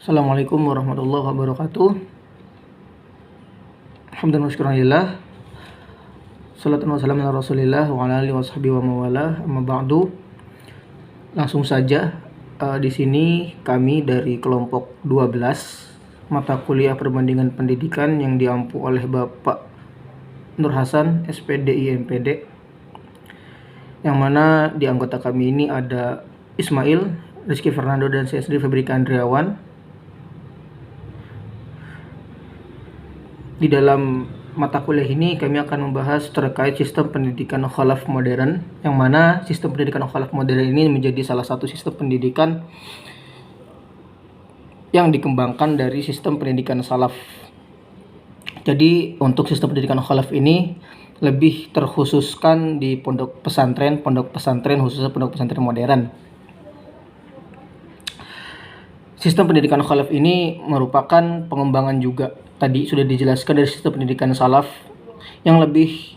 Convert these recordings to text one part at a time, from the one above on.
Assalamualaikum warahmatullahi wabarakatuh. Alhamdulillah syukurillah. Salatu wassalamu ala Rasulillah wa ala alihi washabihi wa mawalah. Amma ba'du. Langsung saja di sini kami dari kelompok 12 mata kuliah perbandingan pendidikan yang diampu oleh Bapak Nur Hasan SPD IMPD, yang mana di anggota kami ini ada Ismail, Rizky Fernando, dan saya sendiri Febrika Andriawan. Di dalam mata kuliah ini kami akan membahas terkait sistem pendidikan khalaf modern, yang mana sistem pendidikan khalaf modern ini menjadi salah satu sistem pendidikan yang dikembangkan dari sistem pendidikan salaf. Jadi untuk sistem pendidikan khalaf ini lebih terkhususkan di pondok pesantren khususnya pondok pesantren modern. Sistem pendidikan khalaf ini merupakan pengembangan juga, tadi sudah dijelaskan, dari sistem pendidikan salaf yang lebih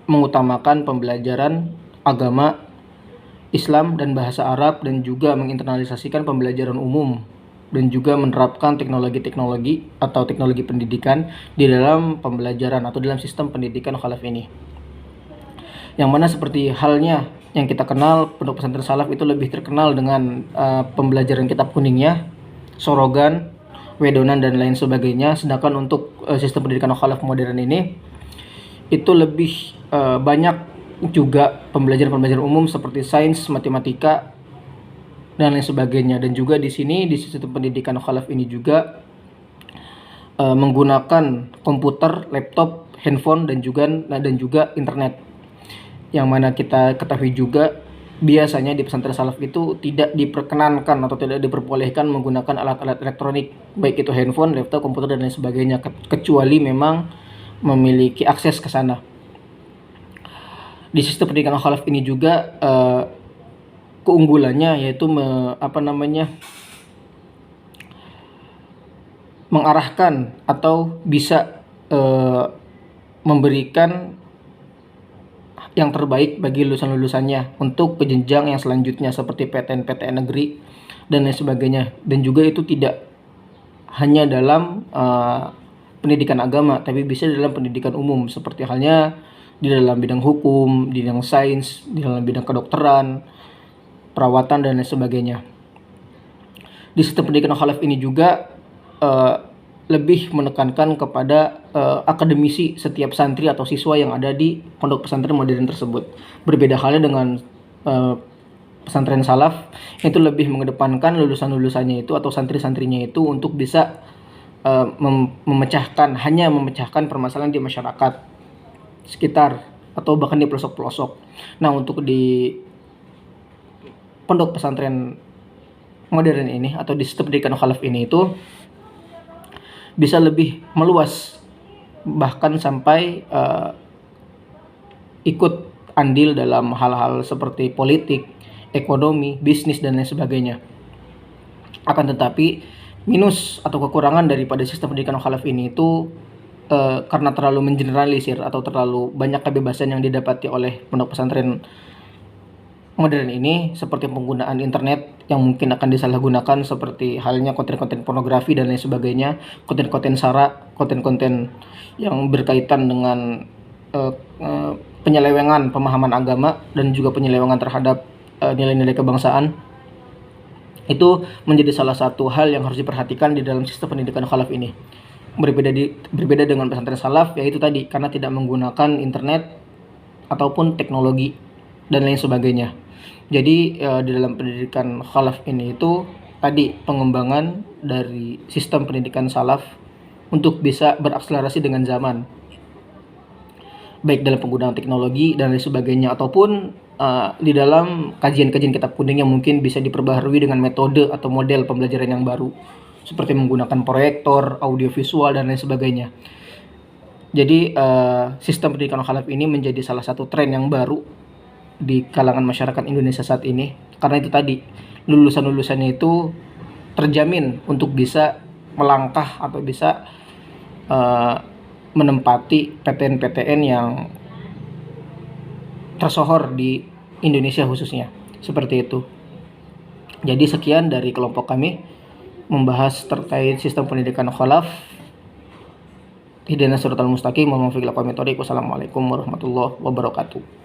mengutamakan pembelajaran agama Islam dan bahasa Arab, dan juga menginternalisasikan pembelajaran umum, dan juga menerapkan teknologi-teknologi atau teknologi pendidikan di dalam pembelajaran atau dalam sistem pendidikan khalaf ini. Yang mana seperti halnya yang kita kenal, pondok pesantren salaf itu lebih terkenal dengan pembelajaran kitab kuningnya, sorogan, wedonan, dan lain sebagainya. Sedangkan untuk sistem pendidikan khalaf modern ini itu lebih banyak juga pembelajaran umum seperti sains, matematika, dan lain sebagainya. Dan juga di sini di sistem pendidikan khalaf ini juga menggunakan komputer, laptop, handphone, dan juga internet. Yang mana kita ketahui juga biasanya di pesantren salaf itu tidak diperkenankan atau tidak diperbolehkan menggunakan alat-alat elektronik, baik itu handphone, laptop, komputer, dan lain sebagainya, kecuali memang memiliki akses ke sana. Di sistem pendidikan khalaf ini juga keunggulannya yaitu mengarahkan atau bisa memberikan yang terbaik bagi lulusan-lulusannya untuk ke jenjang yang selanjutnya seperti PTN negeri dan lain sebagainya. Dan juga itu tidak hanya dalam pendidikan agama, tapi bisa dalam pendidikan umum, seperti halnya di dalam bidang hukum, di bidang sains, di dalam bidang kedokteran, perawatan, dan lain sebagainya. Di sistem pendidikan khalaf ini juga lebih menekankan kepada akademisi setiap santri atau siswa yang ada di pondok pesantren modern tersebut. Berbeda halnya dengan pesantren salaf, itu lebih mengedepankan lulusan-lulusannya itu atau santri-santrinya itu untuk bisa memecahkan permasalahan di masyarakat sekitar atau bahkan di pelosok-pelosok. Nah, untuk di pondok pesantren modern ini atau di sistem pendidikan khalaf ini itu bisa lebih meluas, bahkan sampai ikut andil dalam hal-hal seperti politik, ekonomi, bisnis, dan lain sebagainya. Akan tetapi minus atau kekurangan daripada sistem pendidikan khalaf ini itu karena terlalu mengeneralisir atau terlalu banyak kebebasan yang didapati oleh pondok pesantren modern ini, seperti penggunaan internet yang mungkin akan disalahgunakan, seperti halnya konten-konten pornografi dan lain sebagainya, konten-konten sara, konten-konten yang berkaitan dengan penyelewengan pemahaman agama dan juga penyelewengan terhadap nilai-nilai kebangsaan. Itu menjadi salah satu hal yang harus diperhatikan di dalam sistem pendidikan khalaf ini. Berbeda dengan pesantren salaf, yaitu tadi karena tidak menggunakan internet ataupun teknologi dan lain sebagainya. Jadi di dalam pendidikan khalaf ini itu tadi pengembangan dari sistem pendidikan salaf untuk bisa berakselerasi dengan zaman, baik dalam penggunaan teknologi dan lain sebagainya, ataupun di dalam kajian-kajian kitab kuning yang mungkin bisa diperbaharui dengan metode atau model pembelajaran yang baru, seperti menggunakan proyektor, audiovisual, dan lain sebagainya. Jadi sistem pendidikan khalaf ini menjadi salah satu tren yang baru di kalangan masyarakat Indonesia saat ini, karena itu tadi lulusan-lulusannya itu terjamin untuk bisa melangkah atau bisa menempati PTN-PTN yang tersohor di Indonesia khususnya, seperti itu. Jadi sekian dari kelompok kami. membahas terkait sistem pendidikan khalaf. Ihdinas siratal mustaqim wa ma fiqil aqwamit thoriq. Wassalamualaikum warahmatullahi wabarakatuh.